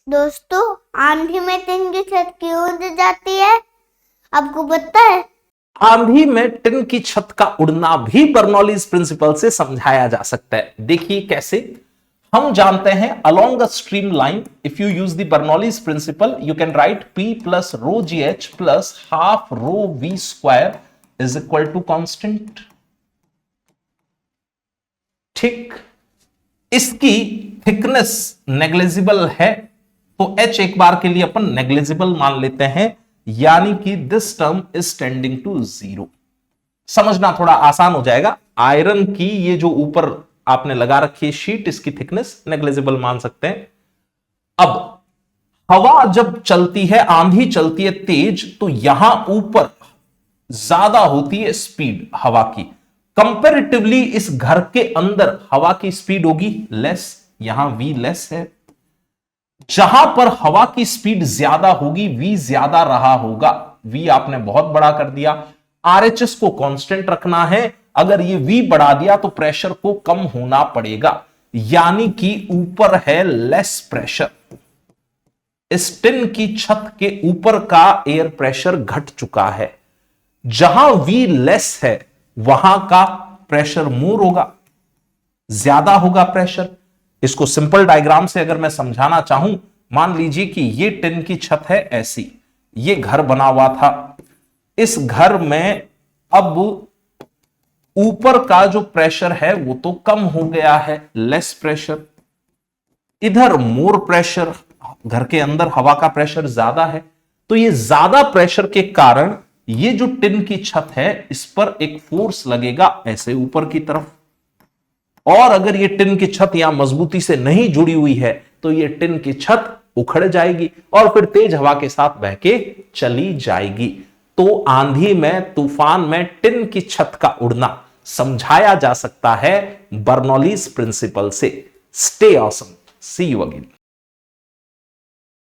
दोस्तों, आंधी में टिन की छत क्यों उड़ जाती है? आपको पता है? आंधी में टिन की छत का उड़ना भी बर्नौलीज प्रिंसिपल से समझाया जा सकता है। देखिए कैसे। हम जानते हैं along a streamline if you use the Bernoulli's principle you can write P plus rho GH plus half rho V square is equal to constant. ठीक, इसकी थिकनेस नेग्लिजिबल है तो H एक बार के लिए अपन नेग्लिजिबल मान लेते हैं, यानी कि this term is tending to 0। समझना थोड़ा आसान हो जाएगा। आयरन की ये जो ऊपर आपने लगा रखी है शीट, इसकी थिकनेस नेग्लिजिबल मान सकते हैं। अब हवा जब चलती है, आंधी चलती है तेज, तो यहां ऊपर ज्यादा होती है स्पीड हवा की। कंपैरेटिवली इस घर के अंदर हवा की स्पीड होगी लेस, यहां V लेस है। जहां पर हवा की स्पीड ज्यादा होगी V ज्यादा रहा होगा। V आपने बहुत बड़ा कर दिया, RHS को कांस्टेंट रखना है। अगर ये V बढ़ा दिया तो प्रेशर को कम होना पड़ेगा, यानी कि ऊपर है लेस प्रेशर। इस टिन की छत के ऊपर का एयर प्रेशर घट चुका है। जहां V लेस है वहां का प्रेशर मोर होगा, ज्यादा होगा प्रेशर। इसको सिंपल डायग्राम से अगर मैं समझाना चाहूं, मान लीजिए कि ये टिन की छत है ऐसी, ये घर बना हुआ था। इस घर में अब ऊपर का जो प्रेशर है वो तो कम हो गया है, लेस प्रेशर। इधर मोर प्रेशर, घर के अंदर हवा का प्रेशर ज्यादा है। तो ये ज्यादा प्रेशर के कारण ये जो टिन की छत है इस पर एक फोर्स लगेगा ऐसे ऊपर की तरफ। और अगर ये टिन की छत यहां मजबूती से नहीं जुड़ी हुई है तो ये टिन की छत उखड़ जाएगी और फिर तेज हवा के साथ बह के चली जाएगी। तो आंधी में, तूफान में टिन की छत का उड़ना समझाया जा सकता है बर्नौलीज प्रिंसिपल से। Stay awesome, see you again.